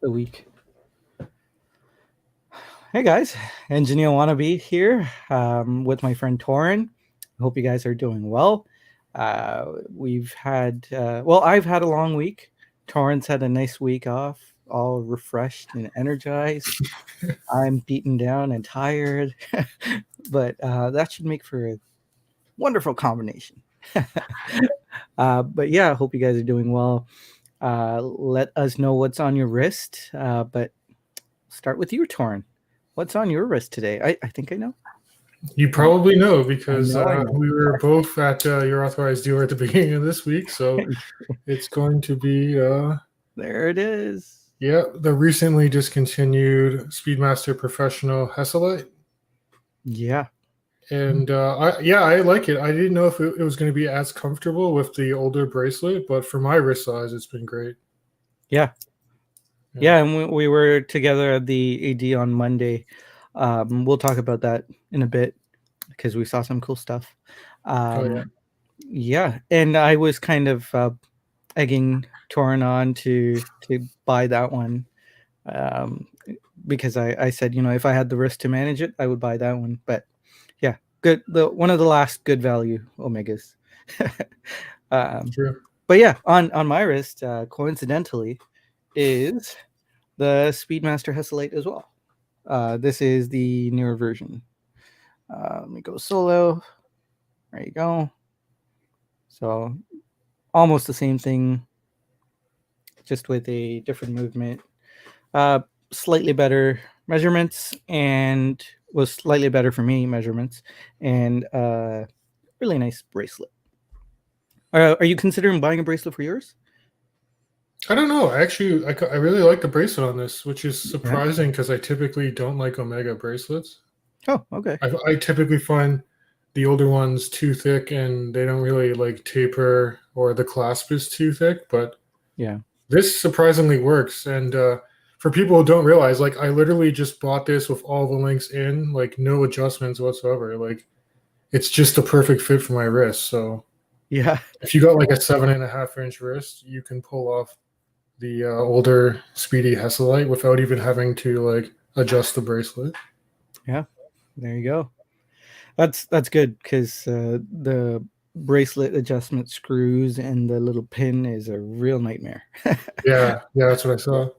the week. Hey guys, Engineer Wannabe here with my friend Toran. Hope you guys are doing well. I've had a long week. Torrance had a nice week off, all refreshed and energized. I'm beaten down and tired, but that should make for a wonderful combination. But yeah, I hope you guys are doing well. Let us know what's on your wrist, but start with you, Torn. What's on your wrist today? I think I know. You probably know because I know. we were both at your authorized dealer at the beginning of this week. So it's going to be, There it is. the recently discontinued Speedmaster Professional Hesselite. Yeah. And I like it. I didn't know if it was going to be as comfortable with the older bracelet, but for my wrist size, it's been great. Yeah. Yeah, and we were together at the AD on Monday. We'll talk about that in a bit because we saw some cool stuff. Yeah, and I was kind of egging Torin on to buy that one because I said, if I had the risk to manage it, I would buy that one. But yeah, good. One of the last good value Omegas. But yeah, on my wrist, coincidentally, is the Speedmaster Hesselite as well. This is the newer version. Let me go solo. There you go. So almost the same thing, just with a different movement. Slightly better measurements, and was slightly better for me measurements, and really nice bracelet. Are you considering buying a bracelet for yours? I don't know. Actually, I really like the bracelet on this, which is surprising because I typically don't like Omega bracelets. Oh, okay. I typically find the older ones too thick and they don't really like taper, or the clasp is too thick. But yeah, this surprisingly works. And for people who don't realize, like, I literally just bought this with all the links in, like no adjustments whatsoever. Like, it's just a perfect fit for my wrist. So yeah, if you got like a 7.5-inch wrist, you can pull off the older Speedy Hesselite without even having to like adjust the bracelet. Yeah, there you go. That's good because the bracelet adjustment screws and the little pin is a real nightmare. yeah, that's what I saw.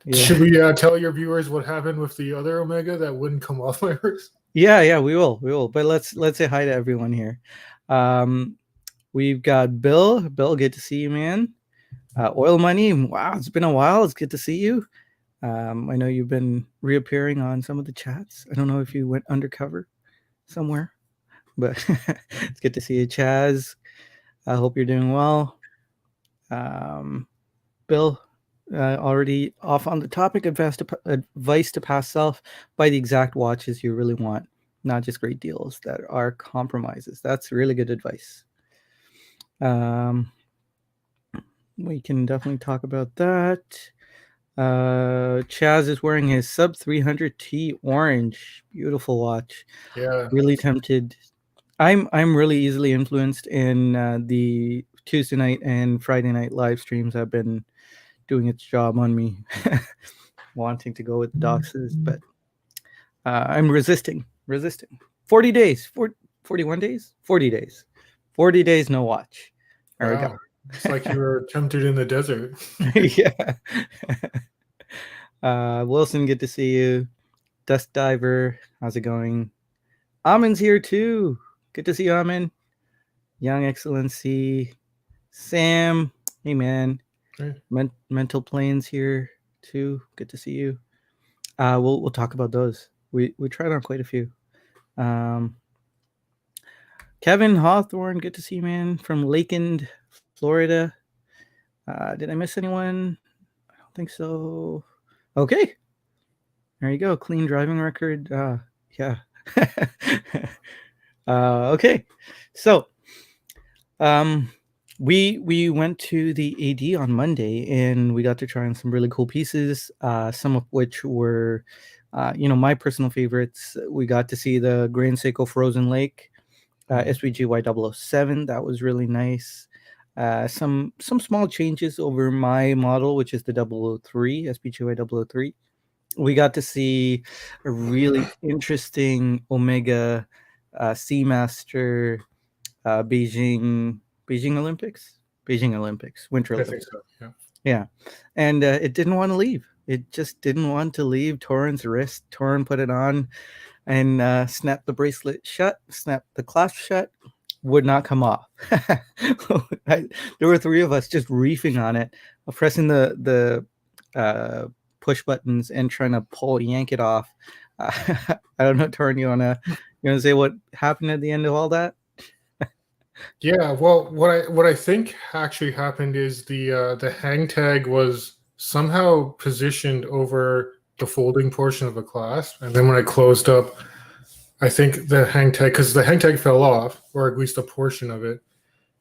Yeah. Should we tell your viewers what happened with the other Omega that wouldn't come off my wrist? Yeah, we will. But let's say hi to everyone here. We've got Bill. Bill, good to see you, man. Oil Money. Wow, it's been a while. It's good to see you. I know you've been reappearing on some of the chats. I don't know if you went undercover somewhere, but it's good to see you, Chaz. I hope you're doing well. Bill, already off on the topic, advice to past self: buy the exact watches you really want, not just great deals that are compromises. That's really good advice. We can definitely talk about that. Chaz is wearing his sub 300T orange, beautiful watch. Yeah, really tempted. I'm really easily influenced, in the Tuesday night and Friday night live streams have been doing its job on me, wanting to go with the doxes, but I'm resisting. 40 days, 41 days, 40 days, 40 days, no watch. There we go. It's like you were tempted in the desert. Yeah. Wilson, good to see you. Dust Diver, how's it going? Amin's here too. Good to see you, Amin. Young Excellency. Sam, hey man. Okay. Mental Planes here too. Good to see you. We'll talk about those. We tried on quite a few. Kevin Hawthorne, good to see you, man, from Lakeland, Florida. Did I miss anyone? I don't think so. Okay. There you go. Clean driving record. Yeah. Okay. So, we went to the AD on Monday and we got to try on some really cool pieces. Some of which were, my personal favorites. We got to see the Grand Seiko Frozen Lake, SVG Y007. That was really nice. Some small changes over my model, which is the 003 SPGY 003. We got to see a really interesting Omega Seamaster Beijing Olympics, Winter I Olympics. think so. Yeah. Yeah, and it didn't want to leave. It just didn't want to leave Toran's wrist. Toran put it on and snapped the bracelet shut, snapped the clasp shut, would not come off. There were three of us just reefing on it, pressing the push buttons and trying to yank it off. I don't know, Toran, you wanna say what happened at the end of all that? Yeah, well, what I think actually happened is the hang tag was somehow positioned over the folding portion of the clasp, and then when I closed up, I think the hang tag, because the hang tag fell off, or at least a portion of it,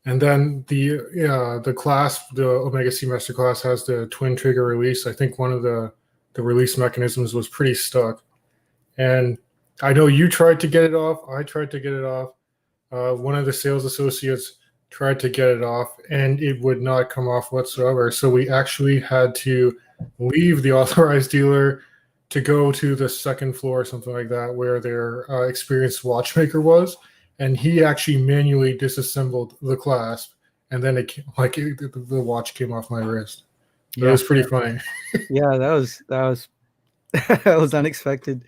and then the clasp, the Omega Seamaster clasp has the twin trigger release. I think one of the release mechanisms was pretty stuck, and I know you tried to get it off. I tried to get it off. One of the sales associates tried to get it off, and it would not come off whatsoever. So we actually had to leave the authorized dealer to go to the second floor or something like that, where their experienced watchmaker was, and he actually manually disassembled the clasp, and then the watch came off my wrist. So it was pretty funny. Yeah, that was that was unexpected.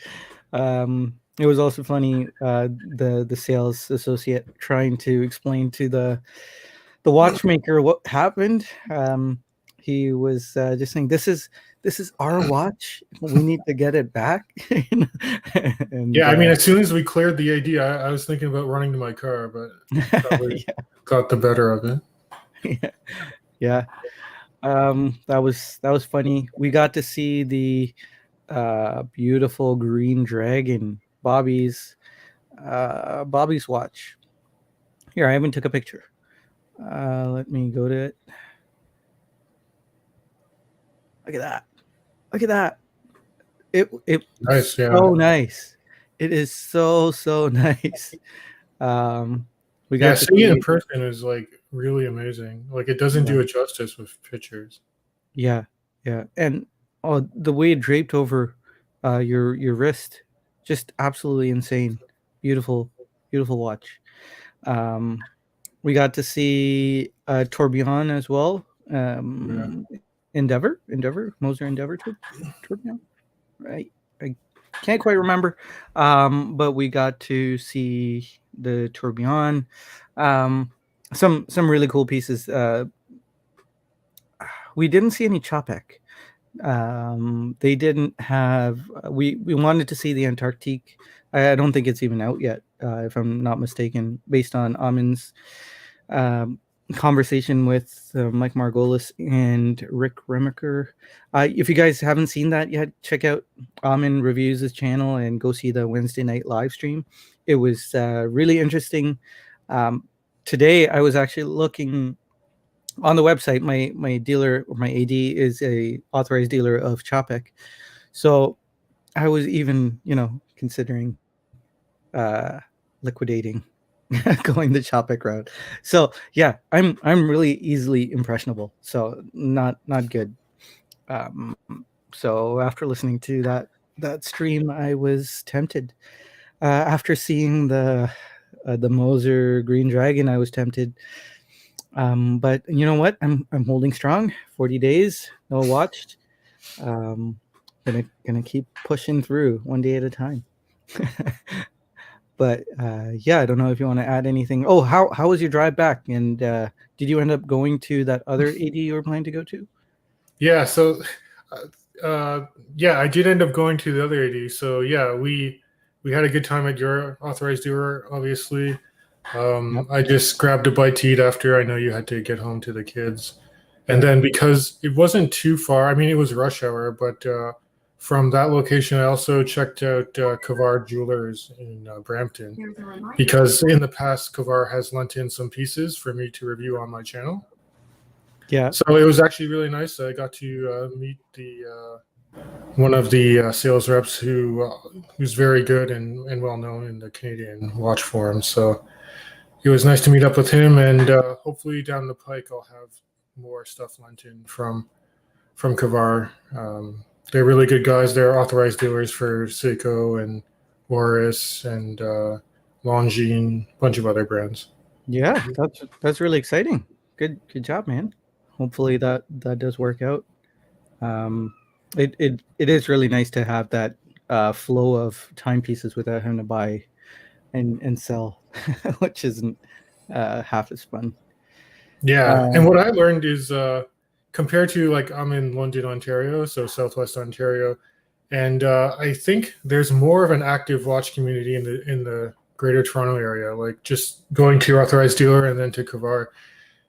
It was also funny, the sales associate trying to explain to the watchmaker what happened. He was just saying, "This is our watch. We need to get it back." And, Yeah, I mean, as soon as we cleared the AD, I was thinking about running to my car, but probably got the better of it. Yeah. That was funny. We got to see the beautiful green dragon, Bobby's watch. Here, I even took a picture. Let me go to it. Look at that. Look at that. It Nice, yeah. So nice. It is so nice. We got to seeing see it in person is like really amazing. Like it doesn't do it justice with pictures. Yeah. And the way it draped over your wrist, just absolutely insane. Beautiful watch. We got to see Tourbillon as well. Endeavor, Moser Endeavor Tourbillon, right? I can't quite remember, but we got to see the Tourbillon. Some really cool pieces. We didn't see any Chopek. They didn't have. We wanted to see the Antarctique. I don't think it's even out yet, if I'm not mistaken, based on Amin's conversation with Mike Margolis and Rick Remaker. If you guys haven't seen that yet, check out Amin Reviews' channel and go see the Wednesday night live stream. It was really interesting. Today, I was actually looking on the website. My dealer, or my AD, is a authorized dealer of Chopek. So I was even, considering liquidating going the Chopek route. So yeah, I'm really easily impressionable. So not good. So after listening to that stream, I was tempted. After seeing the Moser Green Dragon, I was tempted. But you know what? I'm holding strong. 40 days, no watched. Gonna keep pushing through one day at a time. But yeah, I don't know if you want to add anything. Oh, how was your drive back? And did you end up going to that other AD you were planning to go to? Yeah, so I did end up going to the other AD. So yeah, we had a good time at your authorized dealer, obviously. I just grabbed a bite to eat after. I know you had to get home to the kids. And then because it wasn't too far, I mean, it was rush hour, but from that location, I also checked out Kavar Jewelers in Brampton, because in the past, Kavar has lent in some pieces for me to review on my channel. Yeah. So it was actually really nice. I got to meet one of the sales reps who's very good and well known in the Canadian watch forum. So it was nice to meet up with him, and hopefully down the pike I'll have more stuff lent in from Kavar. They're really good guys. They're authorized dealers for Seiko and Morris and Longines, a bunch of other brands. Yeah, that's really exciting. Good job, man. Hopefully that does work out. It is really nice to have that flow of timepieces without having to buy and sell, which isn't half as fun. Yeah, and what I learned is compared to like I'm in London, Ontario, so Southwest Ontario, and I think there's more of an active watch community in the Greater Toronto area. Like just going to your authorized dealer and then to Kavar,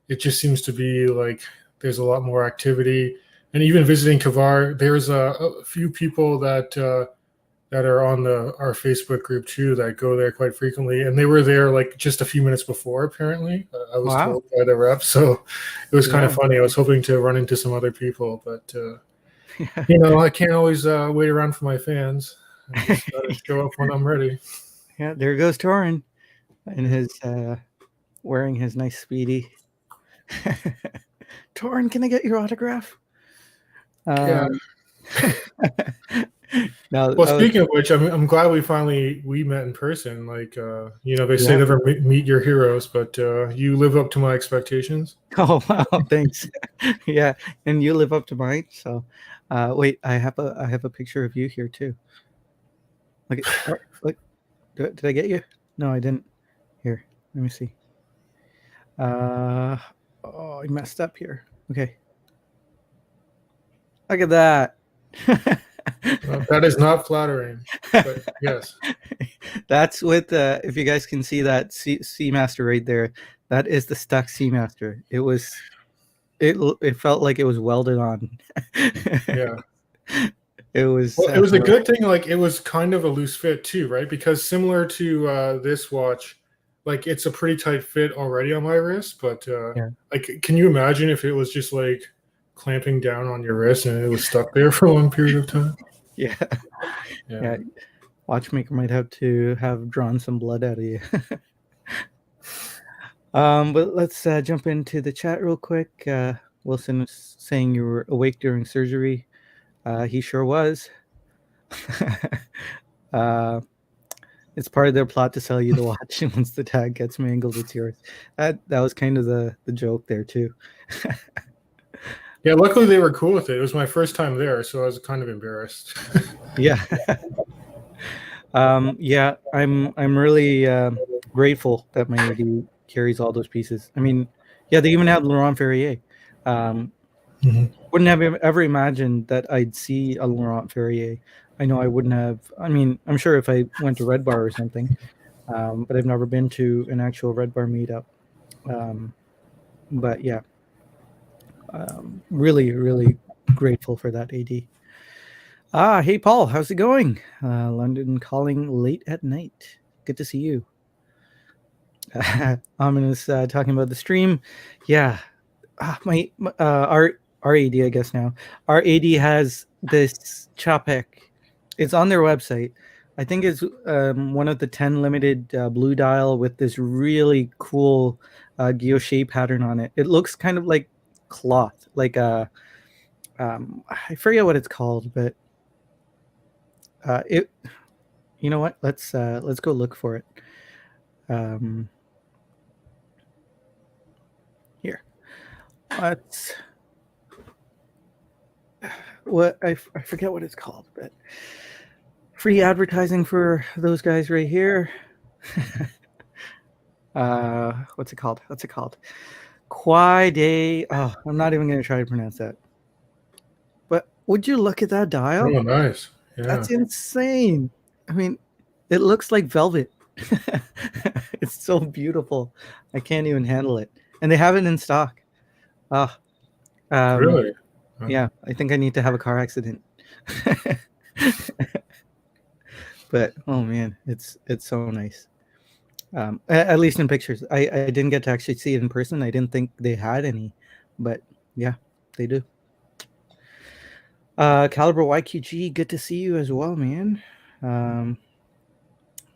it just seems to be like there's a lot more activity. And even visiting Kavar, there's a few people that are on our Facebook group too that go there quite frequently, and they were there like just a few minutes before. Apparently, I was Wow. told by the rep, so it was kind of Yeah. funny. I was hoping to run into some other people, but Yeah. I can't always wait around for my fans. I just gotta show up when I'm ready. Yeah, there goes Toran and his wearing his nice Speedy. Toran, can I get your autograph? Yeah. Now, Well, speaking of which, I'm glad we met in person. Like, they say yeah. never meet your heroes, but you live up to my expectations. Oh wow, thanks. Yeah, and you live up to mine. So, wait, I have a picture of you here too. Look, did I get you? No, I didn't. Here, let me see. Oh, I messed up here. Okay, look at that. That is not flattering, but yes. That's with if you guys can see that Seamaster right there, that is the stuck Seamaster. It felt like it was welded on. Yeah. It was. Well, it was a good thing. Like it was kind of a loose fit too, right? Because similar to this watch, like it's a pretty tight fit already on my wrist. But Yeah. like, can you imagine if it was just like clamping down on your wrist and it was stuck there for a long period of time? Yeah. Yeah. Yeah. Watchmaker might have to have drawn some blood out of you. But let's jump into the chat real quick. Wilson was saying you were awake during surgery. He sure was. It's part of their plot to sell you the watch, and once the tag gets mangled, it's yours. That was kind of the joke there too. Yeah, luckily they were cool with it. It was my first time there, so I was kind of embarrassed. Yeah. Yeah, I'm really grateful that my AD carries all those pieces. I mean, yeah, they even have Laurent Ferrier. Wouldn't have ever imagined that I'd see a Laurent Ferrier. I know I wouldn't have. I mean, I'm sure if I went to Red Bar or something, but I've never been to an actual Red Bar meetup. But yeah, really, really grateful for that AD. Hey Paul, how's it going? London calling late at night. Good to see you. Ominous talking about the stream. Yeah, our AD, I guess now. Our AD has this Chopek. It's on their website. I think it's one of the 10 limited blue dial with this really cool guilloche pattern on it. It looks kind of like cloth, like I forget what it's called, but it. You know what? Let's go look for it. Here. I forget what it's called, but free advertising for those guys right here. What's it called? Quai de. Oh, I'm not even going to try to pronounce that. But would you look at that dial? Oh, nice. Yeah. That's insane. I mean, it looks like velvet. It's so beautiful. I can't even handle it. And they have it in stock. Really? Yeah, I think I need to have a car accident. But oh man, it's so nice. At least in pictures. I didn't get to actually see it in person. I didn't think they had any, but yeah, they do. Caliber YQG, good to see you as well, man.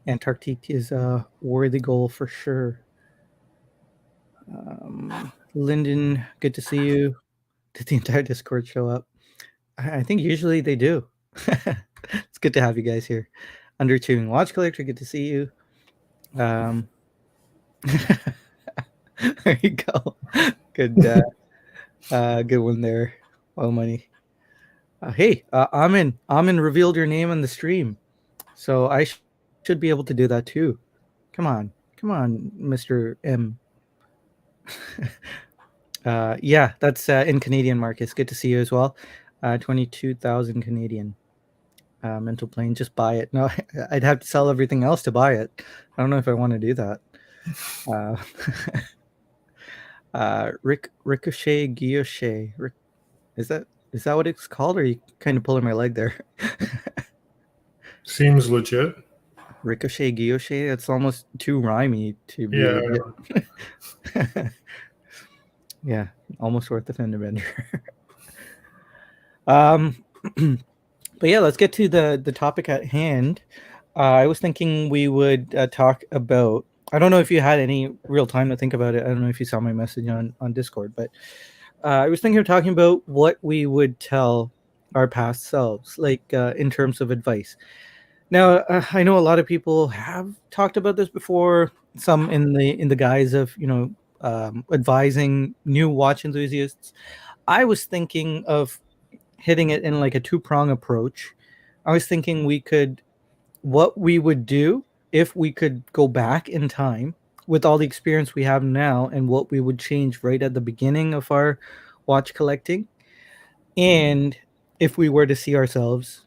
Antarctique is a worthy goal for sure. Lyndon, good to see you. Did the entire Discord show up? I think usually they do. It's good to have you guys here. Underachieving Watch Collector, good to see you. Um, there you go. Good, good one there. Well, money. Hey, Amin revealed your name on the stream, so I should be able to do that too. Come on, Mister M. Yeah, that's in Canadian, Marcus. Good to see you as well. 22,000 Canadian. Mental plane, just buy it. No, I'd have to sell everything else to buy it. I don't know if I want to do that. Ricochet Guilloche. Is that what it's called? Or are you kind of pulling my leg there? Seems legit. Ricochet Guilloche. It's almost too rhymey to be legit. Yeah, almost worth the fender bender. But yeah, let's get to the topic at hand. I was thinking we would talk about. I don't know if you had any real time to think about it. I don't know if you saw my message on Discord, but I was thinking of talking about what we would tell our past selves, like in terms of advice. Now, I know a lot of people have talked about this before. Some in the guise of advising new watch enthusiasts. I was thinking of hitting it in like a two-prong approach. I was thinking what we would do if we could go back in time with all the experience we have now and what we would change right at the beginning of our watch collecting. And if we were to see ourselves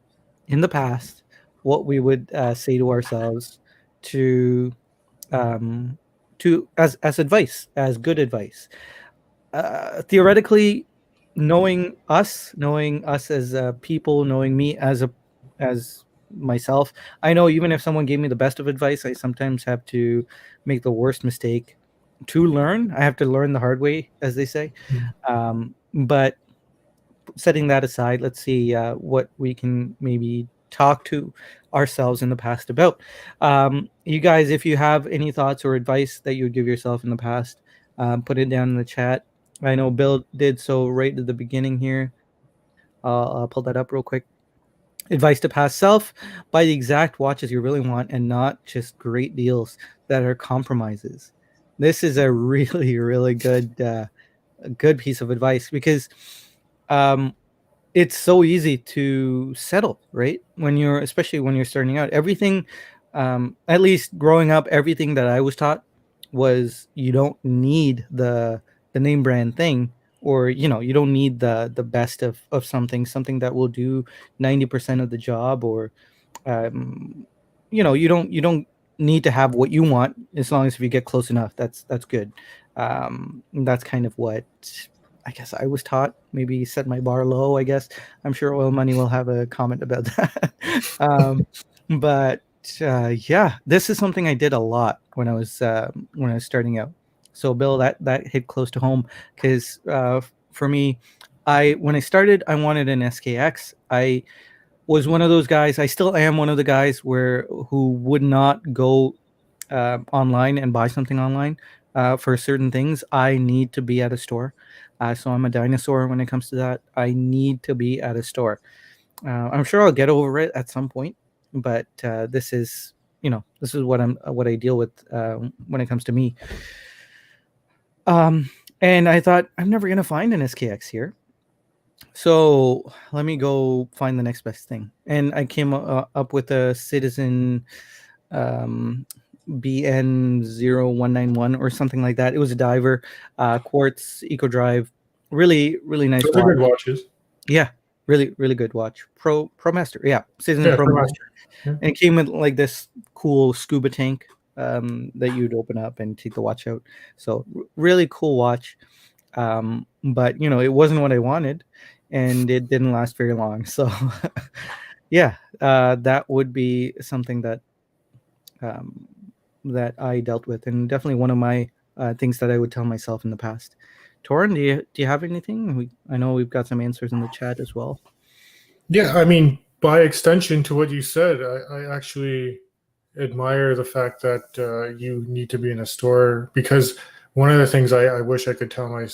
in the past, what we would say to ourselves to as advice, as good advice. Theoretically, knowing us as people, knowing me as myself, I know even if someone gave me the best of advice, I sometimes have to make the worst mistake to learn. I have to learn the hard way, as they say. But setting that aside, let's see what we can maybe talk to ourselves in the past about. You guys, if you have any thoughts or advice that you would give yourself in the past, put it down in the chat. I know Bill did so right at the beginning here. I'll pull that up real quick. Advice to past self: buy the exact watches you really want and not just great deals that are compromises. This is a really, really good piece of advice because it's so easy to settle, right? Especially when you're starting out. Everything, at least growing up, everything that I was taught was you don't need the name brand thing, or you don't need the best of something that will do 90% of the job, or you don't need to have what you want as long as if you get close enough. That's good. That's kind of what I guess I was taught. Maybe set my bar low, I guess. I'm sure Oil Money will have a comment about that. But yeah, this is something I did a lot when I was starting out. So Bill, that hit close to home because for me, when I started, I wanted an SKX. I was one of those guys. I still am one of the guys who would not go online and buy something online. For certain things, I need to be at a store. So I'm a dinosaur when it comes to that. I need to be at a store. I'm sure I'll get over it at some point, but this is what I deal with when it comes to me. And I thought I'm never gonna find an SKX here, so let me go find the next best thing. And I came up with a Citizen BN0191 or something like that. It was a diver, quartz, eco drive, really, really nice Those watch. are good watches. Yeah, really, really good watch. Pro Master, yeah, Citizen Pro Master. Yeah. And it came with like this cool scuba tank that you'd open up and take the watch out. So really cool watch. But it wasn't what I wanted, and it didn't last very long. So yeah, that would be something that that I dealt with, and definitely one of my things that I would tell myself in the past. Toran, do you have anything? I know we've got some answers in the chat as well. Yeah, I mean, by extension to what you said, I actually admire the fact that you need to be in a store, because one of the things I wish I could tell my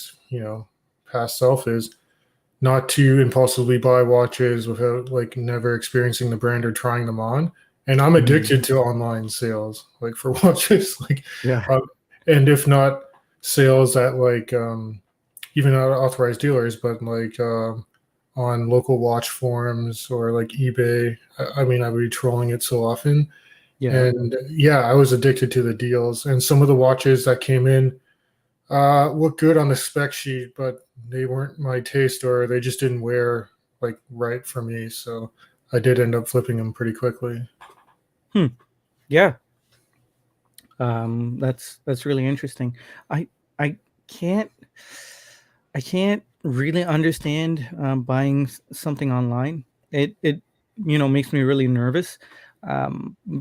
past self is not to impulsively buy watches without like never experiencing the brand or trying them on. And I'm Mhm. addicted to online sales, like for watches, like, Yeah. um, and if not sales at like even not authorized dealers, but like on local watch forums or like eBay. I mean, I would be trolling it so often, Yeah. and yeah, I was addicted to the deals. And some of the watches that came in looked good on the spec sheet, but they weren't my taste, or they just didn't wear like right for me. So I did end up flipping them pretty quickly. Hmm. Yeah. That's really interesting. I I can't I can't really understand buying something online. It makes me really nervous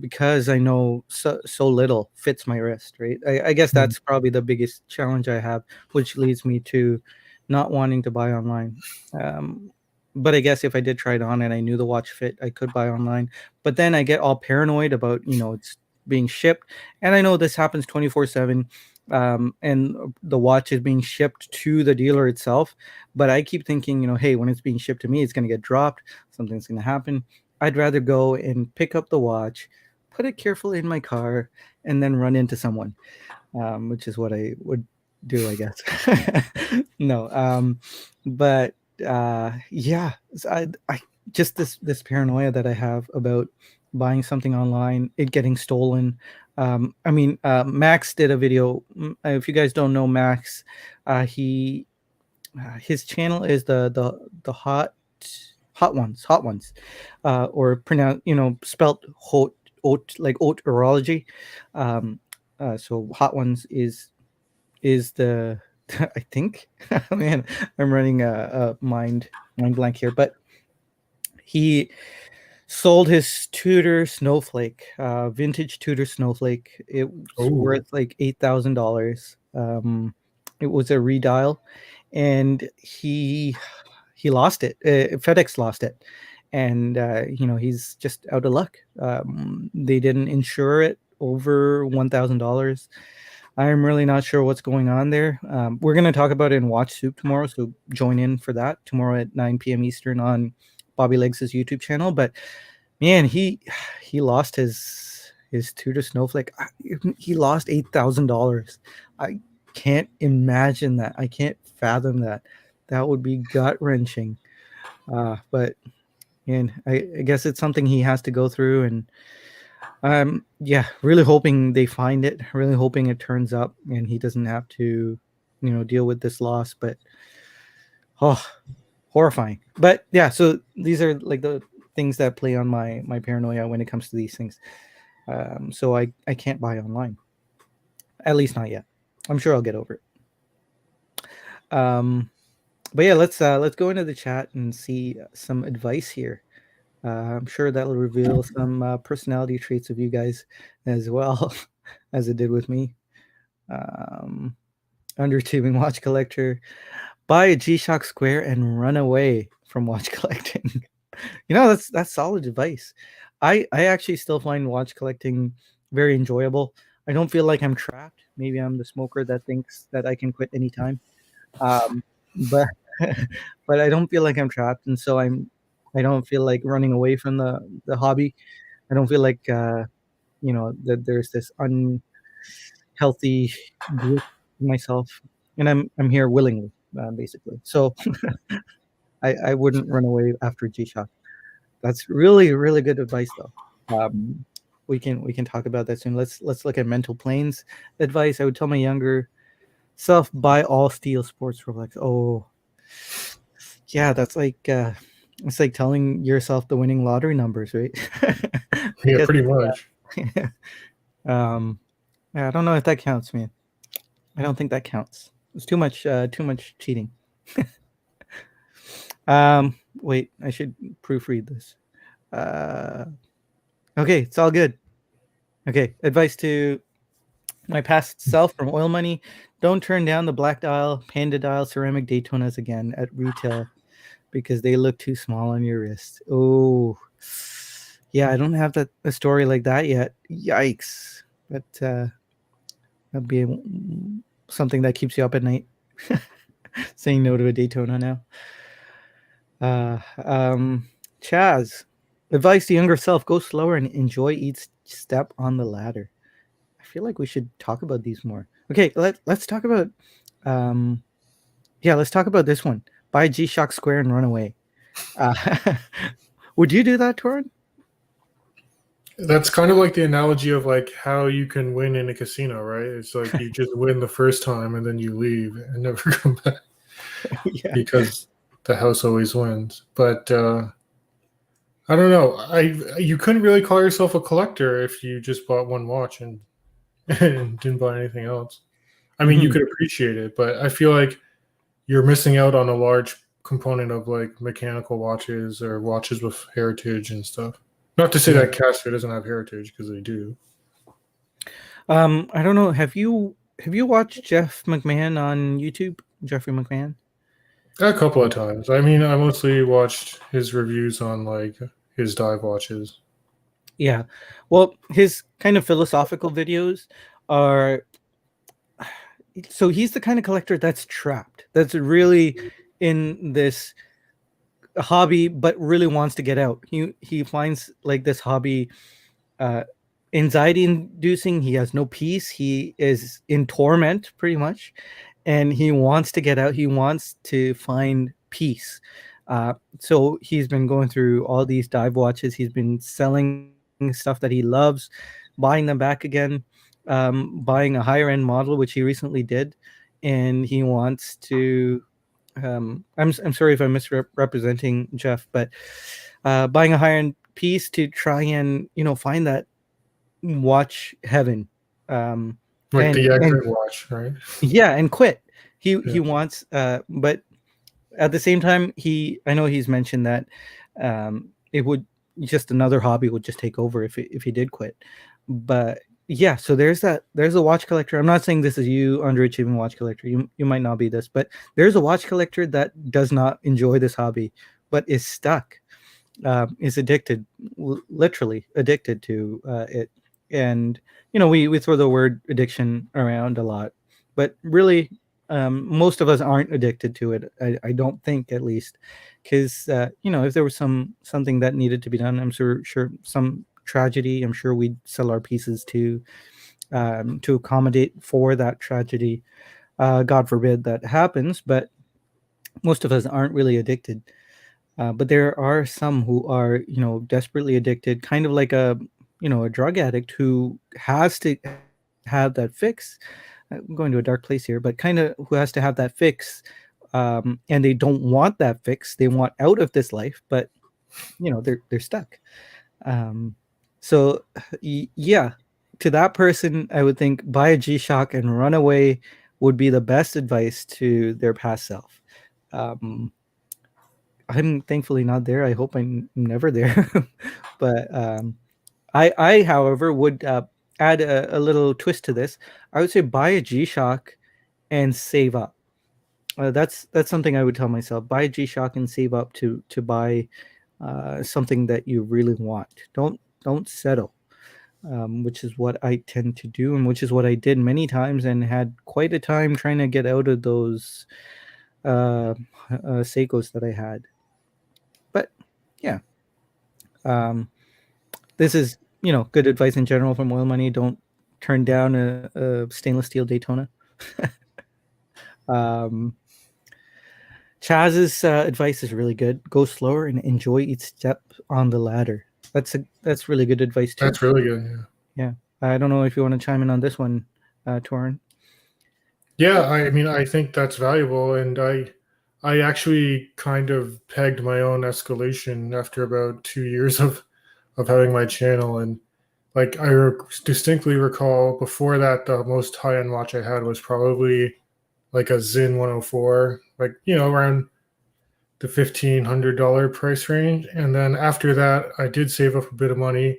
because I know so little fits my wrist. Right. I guess Mm. that's probably the biggest challenge I have, which leads me to not wanting to buy online. Um, but I guess if I did try it on and I knew the watch fit, I could buy online. But then I get all paranoid about it's being shipped, and I know this happens 24/7, and the watch is being shipped to the dealer itself. But I keep thinking, hey, when it's being shipped to me, it's going to get dropped. Something's going to happen. I'd rather go and pick up the watch, put it carefully in my car, and then run into someone, which is what I would do, I guess. No, but yeah, I just this paranoia that I have about buying something online, it getting stolen. I mean, Max did a video. If you guys don't know Max, he his channel is the hot ones, or pronounce spelt hot like oat so hot ones is the I think. Man, I'm running a mind blank here, but he sold his Tudor Snowflake, vintage Tudor Snowflake. It was Oh, worth like $8,000. It was a redial, and he lost it. FedEx lost it, and he's just out of luck. They didn't insure it over $1,000. I'm really not sure what's going on there. We're going to talk about it in Watch Soup tomorrow, so join in for that tomorrow at 9 p.m. Eastern on Bobby Legs' YouTube channel. But man, he lost his Tudor Snowflake. He lost $8,000. I can't imagine that. I can't fathom that. That would be gut wrenching. But and I guess it's something he has to go through, and yeah, really hoping they find it. Really hoping it turns up, and he doesn't have to, deal with this loss. But oh, horrifying. But yeah, so these are like the things that play on my paranoia when it comes to these things. So I can't buy online, at least not yet. I'm sure I'll get over it. But yeah, let's go into the chat and see some advice here. I'm sure that'll reveal some personality traits of you guys as well, as it did with me. Um, Underachieving Watch Collector, buy a G-Shock Square and run away from watch collecting. That's solid advice. I actually still find watch collecting very enjoyable. I don't feel like I'm trapped. Maybe I'm the smoker that thinks that I can quit anytime. But but I don't feel like I'm trapped, and so I don't feel like running away from the hobby. I don't feel like that there's this unhealthy grip in myself, and I'm here willingly, basically. So I wouldn't run away after G-Shock. That's really, really good advice, though. Um, we can talk about that soon. Let's look at mental planes advice. I would tell my younger self, buy all steel sports Rolex. Oh, yeah, that's like it's like telling yourself the winning lottery numbers, right? I yeah, guess. pretty much. Yeah. um, yeah, I don't know if that counts, man. I don't think that counts. It's too much cheating. Wait, I should proofread this. Uh, okay, it's all good. Okay, advice to my past self from Oil Money: don't turn down the black dial, panda dial, ceramic Daytonas again at retail because they look too small on your wrist. Oh, yeah, I don't have a story like that yet. Yikes! But that'd be something that keeps you up at night. Saying no to a Daytona now. Chaz, advice to younger self: go slower and enjoy each step on the ladder. I feel like we should talk about these more. Okay, let's talk about. Yeah, let's talk about this one. Buy a GSHOCK square and run away. Would you do that, Toran? That's kind of like the analogy of like how you can win in a casino, right? It's like you just win the first time and then you leave and never come back Yeah. because the house always wins. But I don't know. You couldn't really call yourself a collector if you just bought one watch and, and didn't buy anything else. I mean, you Mhm. could appreciate it, but I feel like you're missing out on a large component of like mechanical watches or watches with heritage and stuff. Not to say Yeah. that Casio doesn't have heritage because they do. I don't know. Have you watched Jeff McMahon on YouTube? Jeffrey McMahon? A couple of times. I mean, I mostly watched his reviews on like his dive watches. Yeah. Well, his kind of philosophical videos are, so he's the kind of collector that's trapped. That's really in this hobby but really wants to get out. He finds like this hobby uh anxiety inducing. He has no peace. He is in torment pretty much, and he wants to get out. He wants to find peace. So he's been going through all these dive watches. He's been selling stuff that he loves, buying them back again, buying a higher end model, which he recently did, and he wants to. I'm sorry if I'm misrepresenting Jeff, but buying a higher end piece to try and find that watch heaven, um, Like the and exit watch, right? yeah, and quit. He Yeah. wants, but at the same time, I know he's mentioned that it would just another hobby would just take over if he did quit. But yeah, so there's a watch collector. I'm not saying this is you, underachieving watch collector. You might not be this, but there's a watch collector that does not enjoy this hobby, but is stuck, is addicted, literally addicted to it. And we throw the word addiction around a lot, but really, most of us aren't addicted to it. I don't think, at least, because if there was something that needed to be done, I'm sure some tragedy, I'm sure we'd sell our pieces to accommodate for that tragedy. God forbid that happens, but most of us aren't really addicted. But there are some who are, desperately addicted, kind of like a drug addict who has to have that fix. I'm going to a dark place here, but kind of who has to have that fix, and they don't want that fix. They want out of this life, but they're stuck. Um, so yeah, to that person, I would think buy a G-Shock and run away would be the best advice to their past self. Um, I'm thankfully not there. I hope I'm never there. But however, would add a little twist to this. I would say buy a G-Shock and save up. That's something I would tell myself. Buy a G-Shock and save up to buy something that you really want. Don't settle, which is what I tend to do, and which is what I did many times, and had quite a time trying to get out of those Seikos that I had. But yeah, um, this is good advice in general from Oil Money. Don't turn down a stainless steel Daytona. um, Chaz's advice is really good. Go slower and enjoy each step on the ladder. That's really good advice too. That's really good. Yeah. Yeah, I don't know if you want to chime in on this one, Torin. Yeah, I mean, I think that's valuable, and I actually kind of pegged my own escalation after about 2 years of having my channel, and like distinctly recall before that the most high end watch I had was probably like a Zin 104, like around the $1,500 price range, and then after that I did save up a bit of money.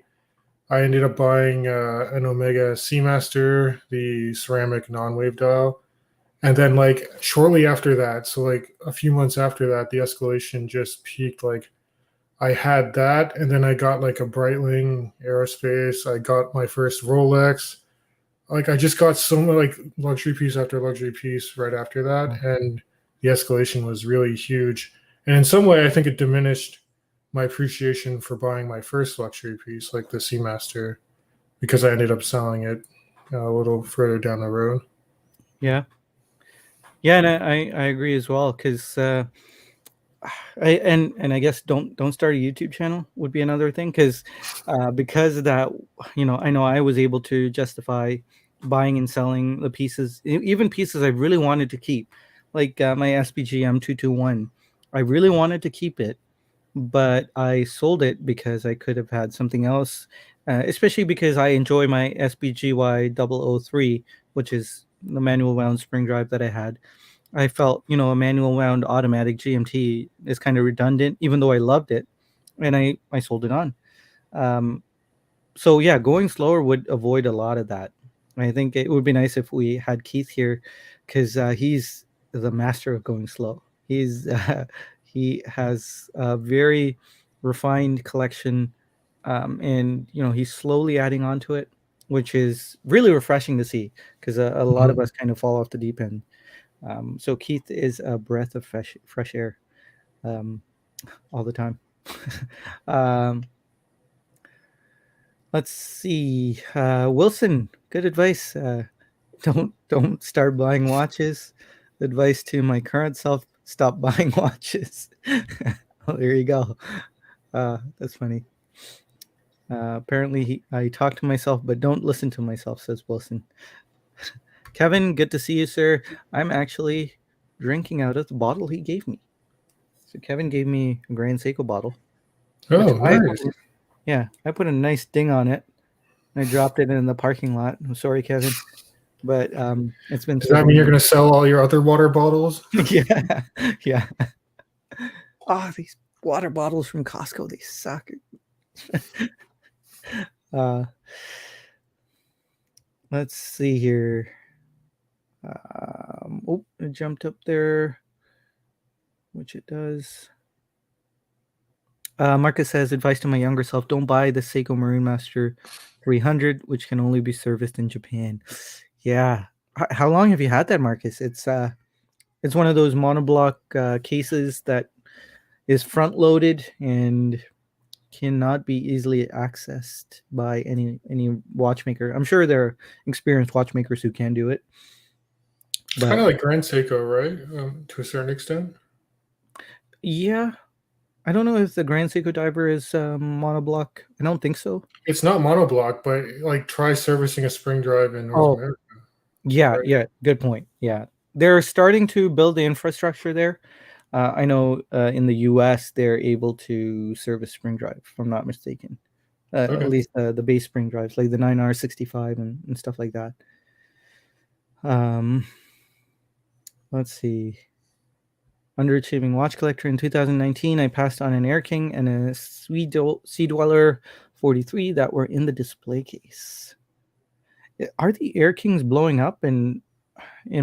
I ended up buying an Omega Seamaster, the ceramic non-wave dial. And then like shortly after that, so like a few months after that, the escalation just peaked. Like I had that, and then I got like a Breitling Aerospace. I got my first Rolex. like I just got so many like luxury piece after luxury piece right after that, and the escalation was really huge. And in some way, I think it diminished my appreciation for buying my first luxury piece, like the Seamaster, because I ended up selling it a little further down the road. Yeah. Yeah, and I agree as well, because and I guess don't start a YouTube channel would be another thing, because of that, I know I was able to justify buying and selling the pieces, even pieces I really wanted to keep, like my SPG M221. I really wanted to keep it, but I sold it because I could have had something else, especially because I enjoy my SBGY 003, which is the manual wound spring drive that I had. I felt, a manual wound automatic GMT is kind of redundant, even though I loved it, and I sold it on. Um, so yeah, going slower would avoid a lot of that. I think it would be nice if we had Keith here, because he's the master of going slow. He has a very refined collection, and he's slowly adding on to it, which is really refreshing to see, because a lot of Mhm. us kind of fall off the deep end. So Keith is a breath of fresh air, um, all the time. um, let's see, Wilson. Good advice. Don't start buying watches. Advice to my current self: stop buying watches. Oh, there you go. That's funny. Apparently, I talk to myself, but don't listen to myself, says Wilson. Kevin, good to see you, sir. I'm actually drinking out of the bottle he gave me. So Kevin gave me a Grand Seiko bottle, which Oh, nice. I put a nice ding on it. I dropped it in the parking lot. I'm sorry, Kevin, but it's been Does that mean sitting you're there. going to sell all your other water bottles? Yeah, yeah. Oh, these water bottles from Costco, they suck. uh, let's see here. Oh, it jumped up there, which it does. Marcus says, advice to my younger self: don't buy the Seiko Marine Master 300, which can only be serviced in Japan. Yeah. How long have you had that, Marcus? It's one of those monoblock cases that is front loaded and cannot be easily accessed by any watchmaker. I'm sure there are experienced watchmakers who can do it, It's kind but of like Grand Seiko, right? To a certain extent. yeah, I don't know if the Grand Seiko Diver is monoblock. I don't think so. It's not monoblock, but like try servicing a spring drive in North Oh, America, yeah, right? yeah, good point. Yeah, they're starting to build the infrastructure there. I know in the U.S. they're able to service spring drive, if I'm not mistaken. At Okay. least the base spring drives, like the 9R65 and stuff like that. Um, let's see. Underachieving Watch Collector in 2019, I passed on an Air King and a Sea Dweller 43 that were in the display case. Are the Air Kings blowing up in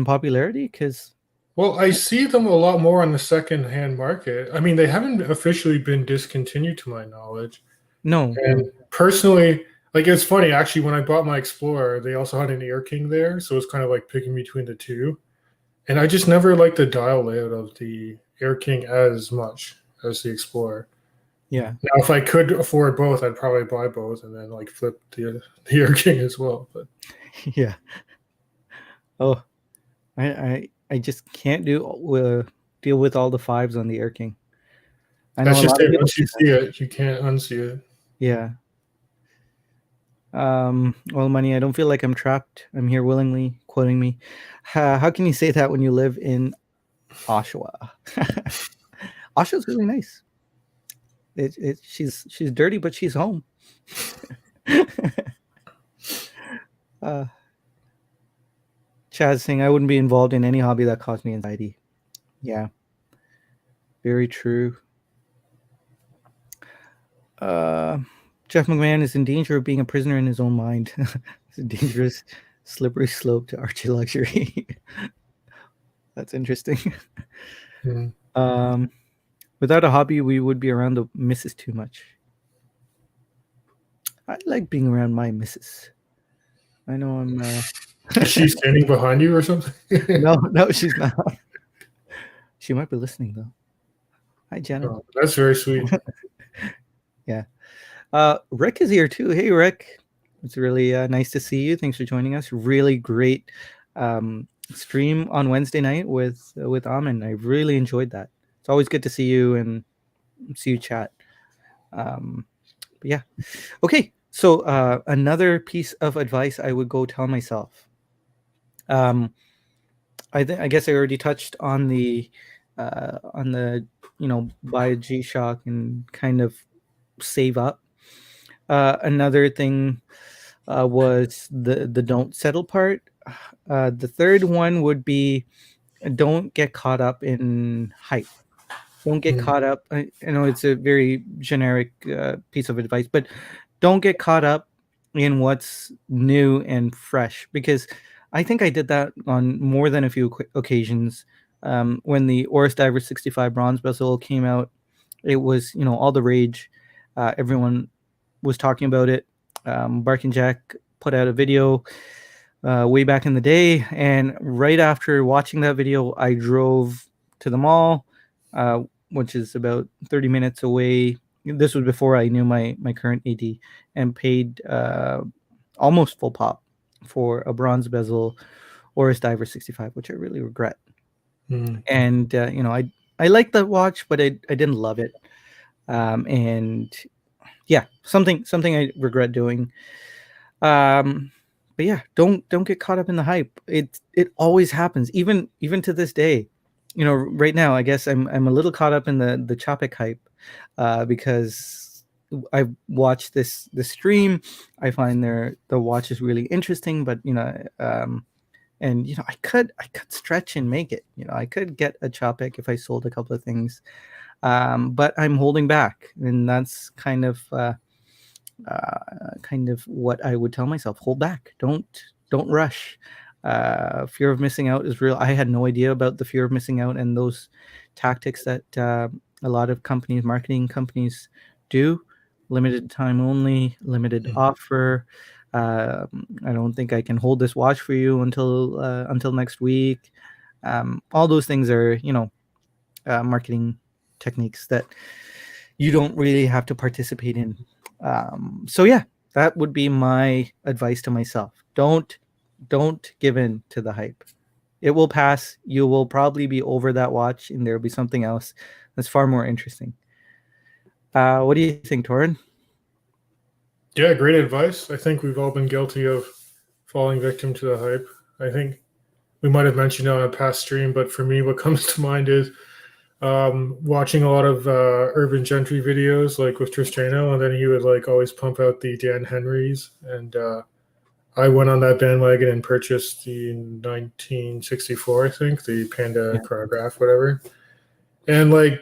popularity? Because Well, I see them a lot more on the second-hand market. I mean, they haven't officially been discontinued to my knowledge. no, no, And personally, like it's funny actually when I bought my Explorer, they also had an Air King there, so it's kind of like picking between the two. And I just never liked the dial layout of the Air King as much as the Explorer. yeah, Now, if I could afford both, I'd probably buy both and then like flip the Air King as well. But yeah. Oh, I just can't deal with all the fives on the Air King. I know that's a just lot of it. people Once say you that. see it, you can't unsee it. Yeah. Well, money. I don't feel like I'm trapped. I'm here willingly. Quoting me. How can you say that when you live in Oshawa? Oshawa's really nice. She's dirty, but she's home. uh, Chaz saying I wouldn't be involved in any hobby that caused me anxiety. Yeah, very true. Uh, Jeff McMahon is in danger of being a prisoner in his own mind. It's a dangerous, slippery slope to archy luxury. That's interesting. Mhm. Um, Without a hobby, we would be around the missus too much. I like being around my missus. I know I'm. Is she standing behind you or something? No, she's not. She might be listening though. Hi, Jenna. Oh, that's very sweet. Yeah. Rick is here too. Hey, Rick. It's really nice to see you. Thanks for joining us. Really great stream on Wednesday night with Amin. I really enjoyed that. It's always good to see you and see you chat. But yeah. Okay. So another piece of advice I would go tell myself. I guess I already touched on the buy a GSHOCK and kind of save up. Another thing was the don't settle part. The third one would be don't get caught up in hype. Don't get caught up. I know it's a very generic piece of advice, but don't get caught up in what's new and fresh, because I think I did that on more than a few occasions. When the Oris Diver 65 bronze bezel came out, it was all the rage. Everyone was talking about it. Bark and Jack put out a video way back in the day, and right after watching that video, I drove to the mall, which is about 30 minutes away. This was before I knew my current AD, and paid almost full pop for a bronze bezel Oris Diver 65, which I really regret. And I liked that watch, but I didn't love it. And yeah, something I regret doing. But yeah, don't get caught up in the hype. It always happens, even to this day. Right now, I guess I'm a little caught up in the Choppic hype, because I watched this stream. I find the watch is really interesting, but and I could stretch and make it. I could get a Choppic if I sold a couple of things, but I'm holding back, and that's kind of what I would tell myself. Hold back. Don't rush. Fear of missing out is real. I had no idea about the fear of missing out and those tactics that a lot of marketing companies do. Limited time only, limited offer. I don't think I can hold this watch for you until next week. All those things are marketing techniques that you don't really have to participate in. So yeah, that would be my advice to myself. Don't give in to the hype. It will pass. You will probably be over that watch, and there will be something else that's far more interesting. What do you think, Toran? Yeah, great advice. I think we've all been guilty of falling victim to the hype. I think we might have mentioned it on a past stream, but for me, what comes to mind is watching a lot of urban gentry videos, like with Tristano, and then he would always pump out the Dan Henrys, and I went on that bandwagon and purchased the 1964, I think, the Panda chronograph, whatever. And I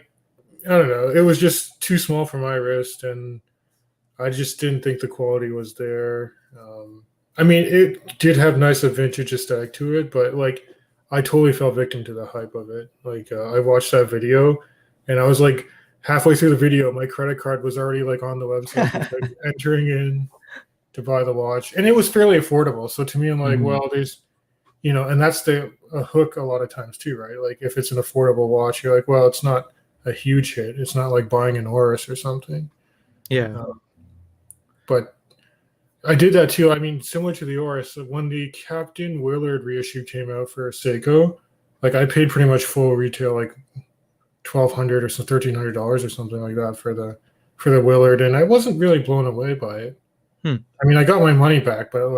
don't know, it was just too small for my wrist, and I just didn't think the quality was there. I mean, it did have nice vintage aesthetic to it, but I totally fell victim to the hype of it. I watched that video, and I was halfway through the video, my credit card was already on the website, just, entering in to buy the watch, and it was fairly affordable. So to me, I'm like, well, there's, and that's a hook a lot of times too, right? If it's an affordable watch, you're like, well, it's not a huge hit. It's not like buying an Oris or something. Yeah. But I did that too. I mean, similar to the Oris, when the Captain Willard reissue came out for Seiko, I paid pretty much full retail, $1,200 or $1,300 or something like that for the Willard, and I wasn't really blown away by it. I mean, I got my money back, but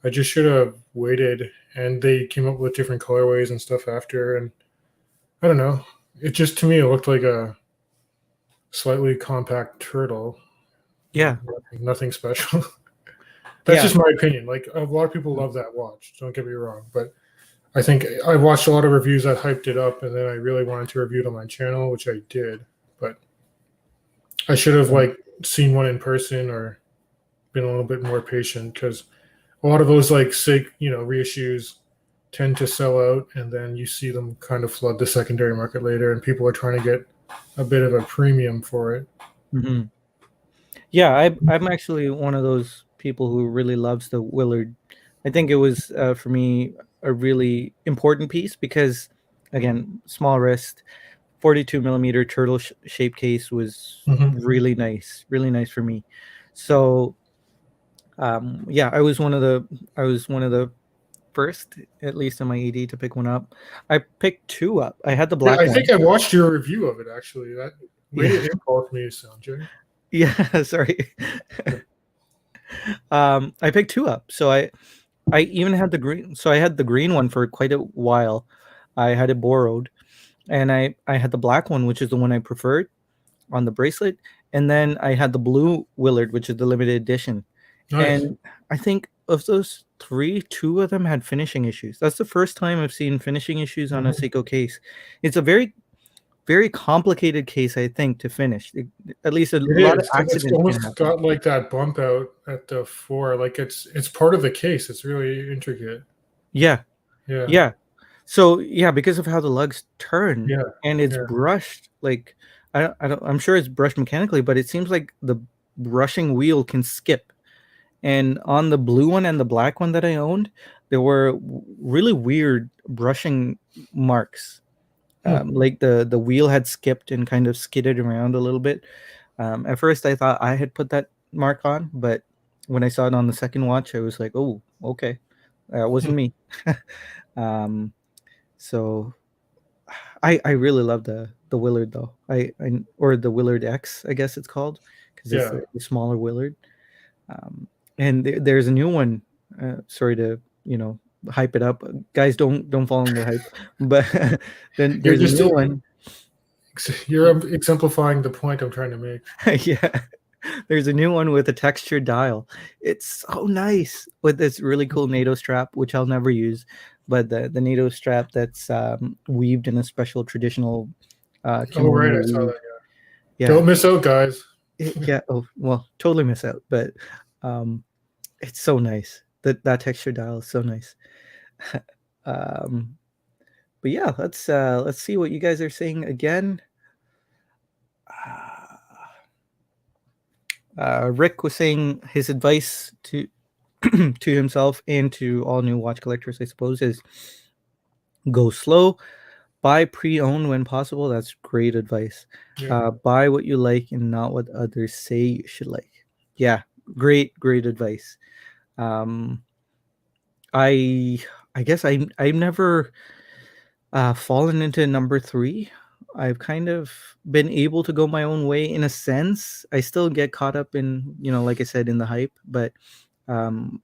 I just should have waited. And they came up with different colorways and stuff after, and I don't know. It just, to me, it looked like a slightly compact turtle. Yeah. Nothing special. That's just my opinion. A lot of people love that watch. Don't get me wrong, but I think I watched a lot of reviews that hyped it up, and then I really wanted to review it on my channel, which I did. But I should have seen one in person or been a little bit more patient, because a lot of those reissues tend to sell out, and then you see them kind of flood the secondary market later, and people are trying to get a bit of a premium for it. Yeah, I'm actually one of those people who really loves the Willard. I think it was for me a really important piece because, again, small wrist, 42 millimeter turtle shape case was Hmm. really nice for me. So yeah, I was one of the first, at least in my ED, to pick one up. I picked two up. I had the Yeah, black I think one. I watched your review of it actually. That made Yeah, it impulse me to sound, Jay. yeah. Sorry. I picked two up. So I even had the green. So I had the green one for quite a while. I had it borrowed, and I had the black one, which is the one I preferred on the bracelet, and then I had the blue Willard, which is the limited edition. Nice. And I think of those three, two of them had finishing issues. That's the first time I've seen finishing issues on a Mhm. Seiko case. It's a very complicated case, I think, to finish. At least a It lot of is. It's accidents can almost happen. got like that bump out at the fore. Like it's part of the case. It's really intricate. Yeah, Yeah. yeah. So yeah, because of how the lugs turn Yeah. and it's Yeah. brushed, like I'm sure it's brushed mechanically, but it seems like the brushing wheel can skip. And on the blue one and the black one that I owned, there were really weird brushing marks. Hmm. Like the wheel had skipped and kind of skidded around a little bit. At first, I thought I had put that mark on, but when I saw it on the second watch, I was like, "Oh, okay, that wasn't me." um, so I really love the Willard though. I or the Willard X, I guess it's called, because it's Yeah. the smaller Willard. And there's a new one. Sorry to hype it up, guys. Don't fall in the hype. But then You're there's a just new one. you're exemplifying the point I'm trying to make. Yeah, there's a new one with a textured dial. It's so nice with this really cool NATO strap, which I'll never use. But the NATO strap that's weaved in a special traditional Oh right, kimono I saw weave. that. Yeah, Don't miss out, guys. yeah. Oh well, totally miss out. But um, it's so nice. That texture dial is so nice. um, but yeah, let's see what you guys are saying again. Rick was saying his advice to to himself and to all new watch collectors, I suppose, is go slow, buy pre-owned when possible. That's great advice. Yeah. Buy what you like and not what others say you should like. Yeah, great advice. Um, I I guess I've never fallen into number three. I've kind of been able to go my own way in a sense. I still get caught up in, like I said, in the hype, but um,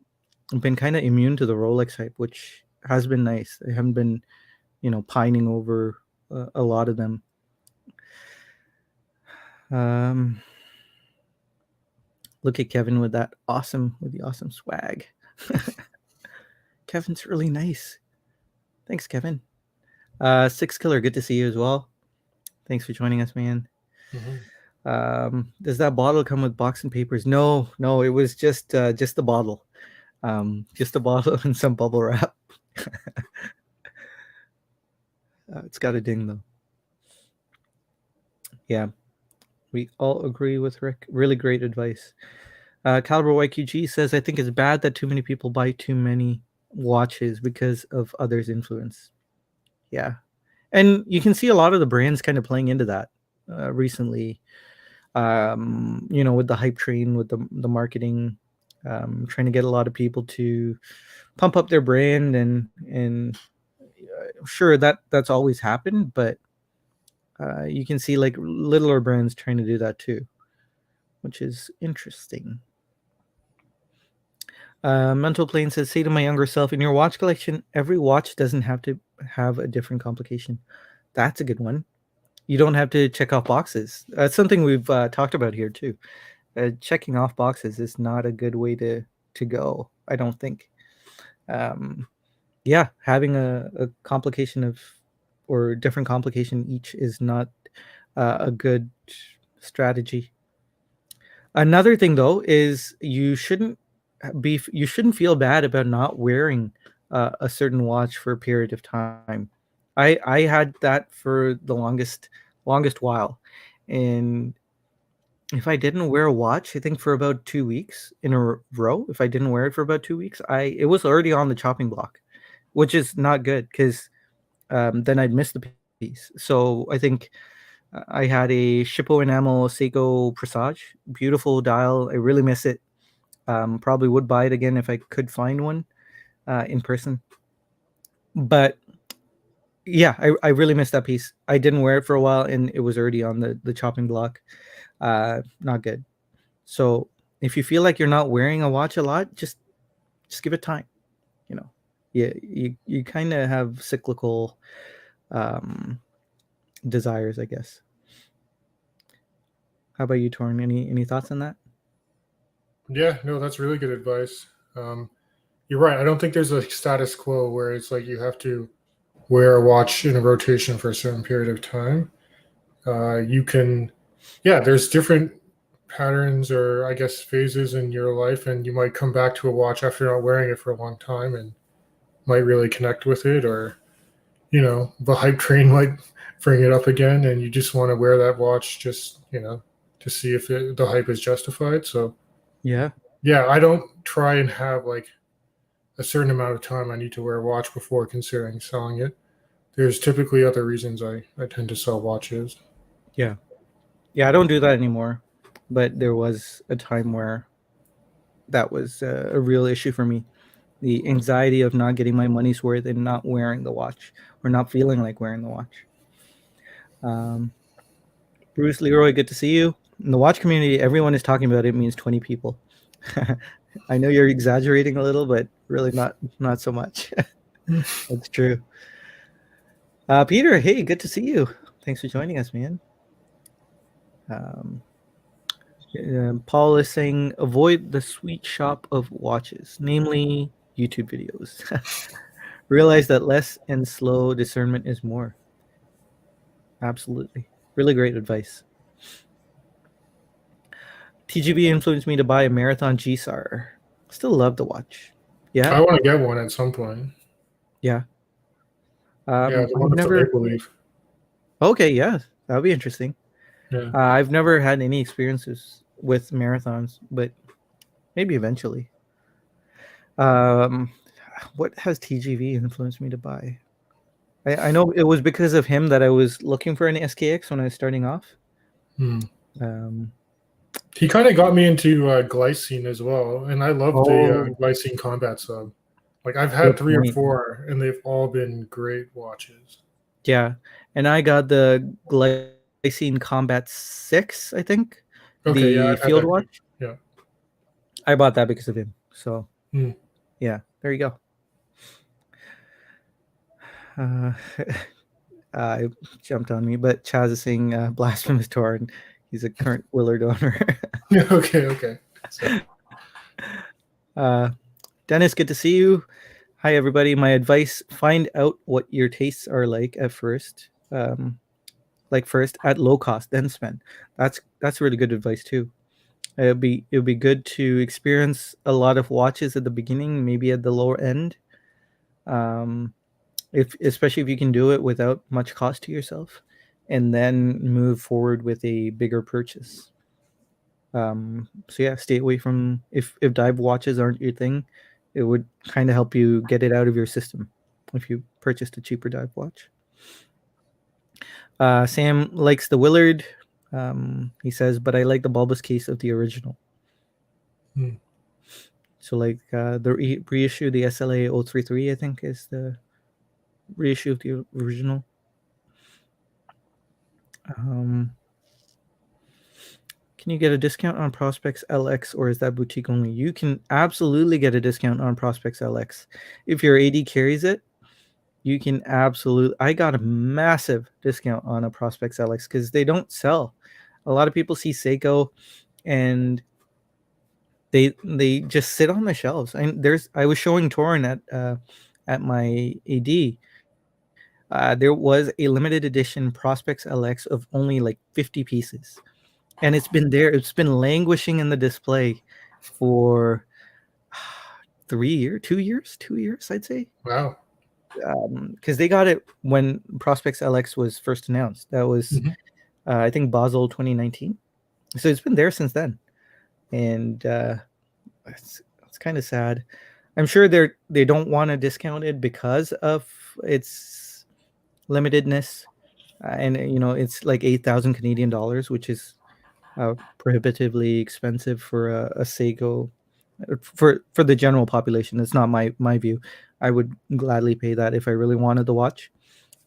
I've been kind of immune to the Rolex hype, which has been nice. I haven't been, pining over a lot of them. Um, Look at Kevin with the awesome swag. Kevin's really nice. Thanks, Kevin. Six Killer, good to see you as well. Thanks for joining us, man. Mhm. Does that bottle come with box and papers? No, no, it was just the bottle. Just a bottle and some bubble wrap. It's got a ding though. Yeah, we all agree with Rick. Really great advice. Caliber YQG says, I think it's bad that too many people buy too many watches because of others' influence. Yeah. And you can see a lot of the brands kind of playing into that recently. With the hype train, with the marketing, trying to get a lot of people to pump up their brand, and sure that's always happened, but you can see like littler brands trying to do that too, which is interesting. Mental Plane says, say to my younger self, in your watch collection, every watch doesn't have to have a different complication. That's a good one. You don't have to check off boxes. That's something we've talked about here too. Checking off boxes is not a good way to go, I don't think. Um, yeah, having a complication of or different complication each is not a good strategy. Another thing though is you shouldn't feel bad about not wearing a certain watch for a period of time. I had that for the longest while, and if I didn't wear a watch, I think for about 2 weeks in a row, if I didn't wear it for about 2 weeks, it was already on the chopping block, which is not good because then I'd miss the piece. So I think I had a Shippo Enamel Seiko Presage, beautiful dial. I really miss it. Probably would buy it again if I could find one in person. But yeah, I really missed that piece. I didn't wear it for a while, and it was already on the chopping block. Not good. So if you feel like you're not wearing a watch a lot, just give it time. You know, you kind of have cyclical um, desires, I guess. How about you, Torn? Any thoughts on that? Yeah, no, that's really good advice. You're right. I don't think there's a status quo where it's like you have to wear a watch in a rotation for a certain period of time. You can, yeah, there's different patterns or I guess phases in your life, and you might come back to a watch after not wearing it for a long time and might really connect with it, or the hype train might bring it up again, and you just want to wear that watch just to see if the hype is justified. So Yeah. yeah, I don't try and have like a certain amount of time I need to wear a watch before considering selling it. There's typically other reasons I tend to sell watches. Yeah. Yeah, I don't do that anymore. But there was a time where that was a real issue for me. The anxiety of not getting my money's worth and not wearing the watch or not feeling like wearing the watch. Um, Bruce Leroy, good to see you. In the watch community, everyone is talking about it means 20 people. I know you're exaggerating a little, but really not so much. That's true. Peter, hey, good to see you. Thanks for joining us, man. Um, Paul is saying avoid the sweet shop of watches, namely YouTube videos. Realize that less and slow discernment is more. Absolutely. Really great advice. TGB influenced me to buy a Marathon GSAR. Still love the watch. I Yeah. want to get one at some point. Yeah. Yeah, the one I've with the never. maple leaf. Okay, yeah, that would be interesting. Yeah. I've never had any experiences with marathons, but maybe eventually. Um, what has TGV influenced me to buy? I know it was because of him that I was looking for an SKX when I was starting off. Hmm. Um, He kind of got me into glycine as well, and I love the oh, glycine combat sub. Like I've had good 3 or point. 4, and they've all been great watches. Yeah, and I got the Glycine Combat 6, I think, Okay, yeah, the I've had field that too. watch. Yeah. I bought that because of him. So, Hmm. yeah, there you go. Uh, it jumped on me, but Chaz is saying blasphemous Toran. He's a current Willard owner. Okay, okay. So, uh, Dennis, good to see you. Hi, everybody. My advice: find out what your tastes are like at first. First at low cost, then spend. That's really good advice too. It would be good to experience a lot of watches at the beginning, maybe at the lower end. Um, if especially if you can do it without much cost to yourself, and then move forward with a bigger purchase. So yeah, stay away from if dive watches aren't your thing, it would kind of help you get it out of your system if you purchased a cheaper dive watch. Sam likes the Willard. He says, but I like the bulbous case of the original. hmm. So like the reissue, the SLA 033, I think is the reissue of the original. Um, can you get a discount on Prospects LX, or is that boutique only? You can absolutely get a discount on Prospects LX. If your AD carries it, you can absolutely. I got a massive discount on a Prospects LX because they don't sell. A lot of people see Seiko and they just sit on the shelves. And I was showing Torin at my AD. There was a limited edition Prospects LX of only like 50 pieces, and it's been there. It's been languishing in the display for 3 years, 2 years, 2 years, I'd say. Wow. Because they got it when Prospects LX was first announced. That was, Mhm. I think, Basel 2019. So it's been there since then, and it's kind of sad. I'm sure they don't want to discount it because of its limitedness, and it's like 8,000 Canadian dollars, which is prohibitively expensive for a Seiko. For the general population, it's not my view. I would gladly pay that if I really wanted the watch.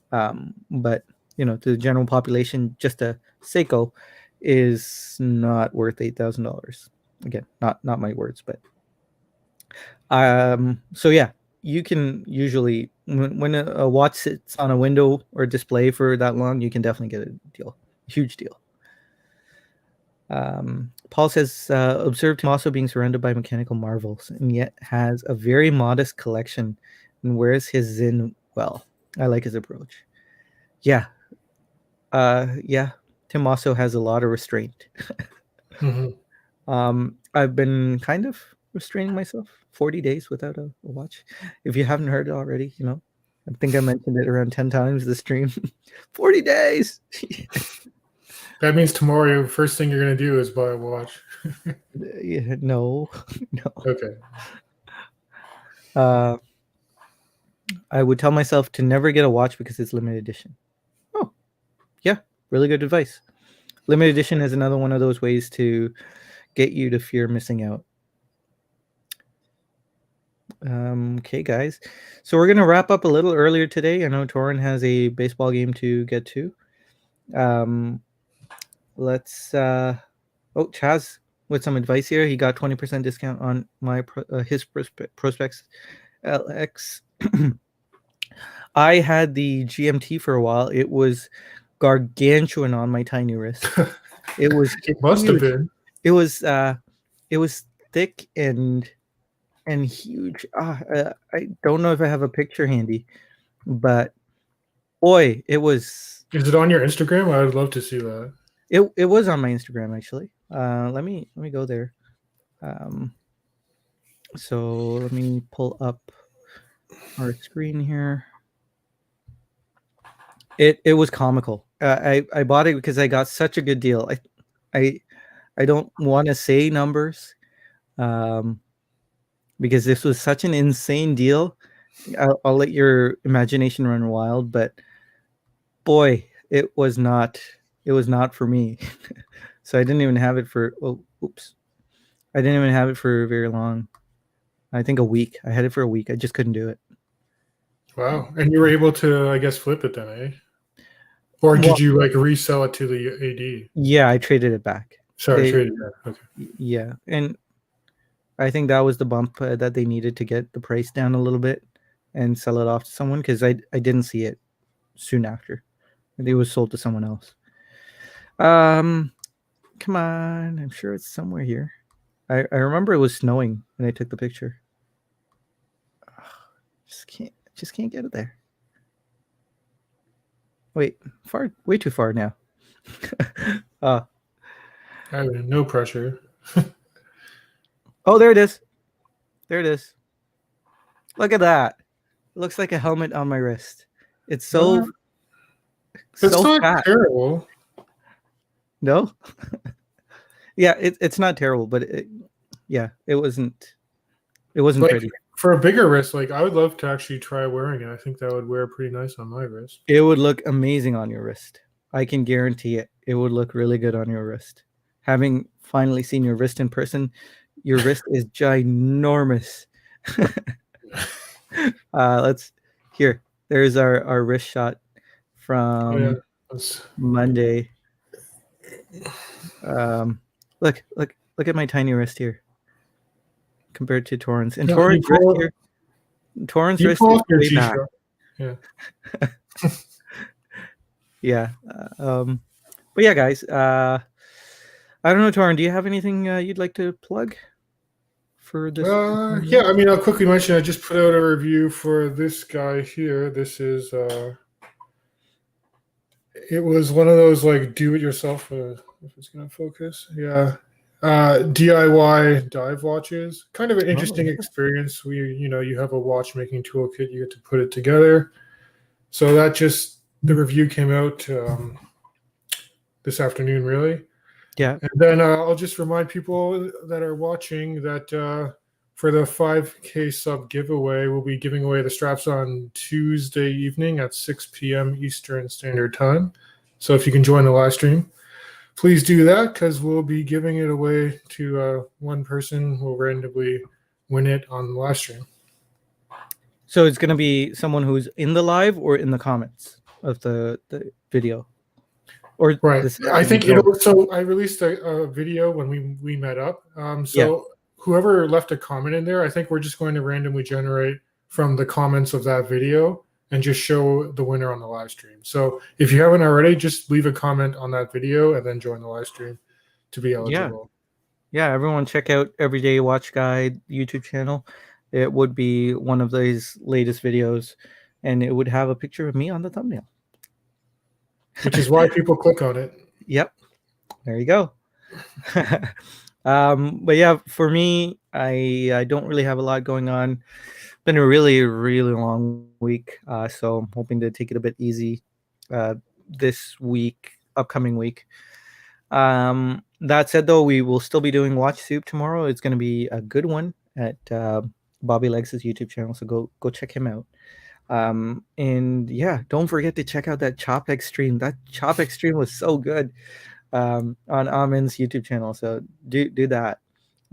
But to the general population, just a Seiko is not worth $8,000. Again, not my words, but so yeah, you can usually when a watch sits on a window or display for that long, you can definitely get a deal, huge deal. Paul says, observed him also being surrounded by mechanical marvels, and yet has a very modest collection and wears his Zen well. I like his approach. Yeah. Yeah. Tim also has a lot of restraint. I've been kind of restraining myself 40 days without a watch. If you haven't heard it already, I think I mentioned it around 10 times this stream. 40 days. That means tomorrow, first thing you're going to do is buy a watch. Yeah, no. Okay. I would tell myself to never get a watch because it's limited edition. Oh, yeah. Really good advice. Limited edition is another one of those ways to get you to fear missing out. Okay, guys. So we're going to wrap up a little earlier today. I know Toran has a baseball game to get to. Let's... Chaz with some advice here. He got 20% discount on his Prospects LX. I had the GMT for a while. It was gargantuan on my tiny wrist. It was must have been. It was thick and huge. I don't know if I have a picture handy, but boy, it was. Is it on your Instagram? I would love to see that. It was on my Instagram actually. Let me go there. So let me pull up our screen here. It was comical. I bought it because I got such a good deal. I don't want to say numbers, because this was such an insane deal. I'll let your imagination run wild, but boy, it was not for me. So I didn't even have it for. I didn't even have it for very long. I think a week. I had it for a week. I just couldn't do it. Wow. And you were able to, I guess, flip it then, eh? Or did you resell it to the AD? Yeah, I traded it back. Sorry, traded it back. Okay. Yeah, and I think that was the bump that they needed to get the price down a little bit and sell it off to someone, because I didn't see it soon after. It was sold to someone else. Come on, I'm sure it's somewhere here. I remember it was snowing when I took the picture. Just can't get it there. Wait, way too far now. No pressure. Oh, there it is. There it is. Look at that. It looks like a helmet on my wrist. It's so it's not fat. Terrible. No? Yeah, it's not terrible, but it wasn't pretty. For a bigger wrist, I would love to actually try wearing it. I think that would wear pretty nice on my wrist. It would look amazing on your wrist. I can guarantee it. It would look really good on your wrist. Having finally seen your wrist in person, your wrist is ginormous. There's our wrist shot from Monday. Look at my tiny wrist here compared to Toran's. And Toran's wrist here. Toran's wrist is way back. Yeah. Yeah. But yeah, guys. I don't know, Toran. Do you have anything you'd like to plug for this? Yeah, I mean, I'll quickly mention I just put out a review for this guy here. This is it was one of those do-it-yourself. If it's gonna focus, yeah. DIY dive watches. Kind of an interesting experience. You have a watchmaking toolkit. You get to put it together. So the review came out this afternoon, really. Yeah. And then I'll just remind people that are watching that for the 5K sub giveaway, we'll be giving away the straps on Tuesday evening at 6 p.m. Eastern Standard Time. So if you can join the live stream, please do that, because we'll be giving it away to one person who will randomly win it on the live stream. So it's gonna be someone who's in the live or in the comments of the video, or Right. this has I to be think both. it'll. So I released a video when we met up. Yeah. So whoever left a comment in there, I think we're just going to randomly generate from the comments of that video and just show the winner on the live stream. So if you haven't already, just leave a comment on that video and then join the live stream to be eligible. Yeah. Everyone, check out Everyday Watch Guide YouTube channel. It would be one of these latest videos, and it would have a picture of me on the thumbnail. Which is why people click on it. Yep. There you go. But yeah, for me, I don't really have a lot going on. Been a really, really long week. So I'm hoping to take it a bit easy this week, upcoming week. That said, though, we will still be doing Watch Soup tomorrow. It's going to be a good one at Bobby Legs' YouTube channel. So go check him out. And yeah, don't forget to check out that Chopek stream. That Chopek stream was so good on Amin's YouTube channel. So do that.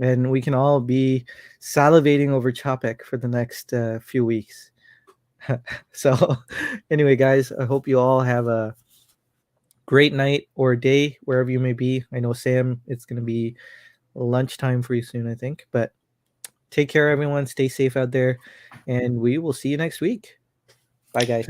And we can all be salivating over Chopek for the next few weeks. So anyway, guys, I hope you all have a great night or day wherever you may be. I know, Sam, it's going to be lunchtime for you soon, I think. But take care, everyone. Stay safe out there. And we will see you next week. Bye, guys.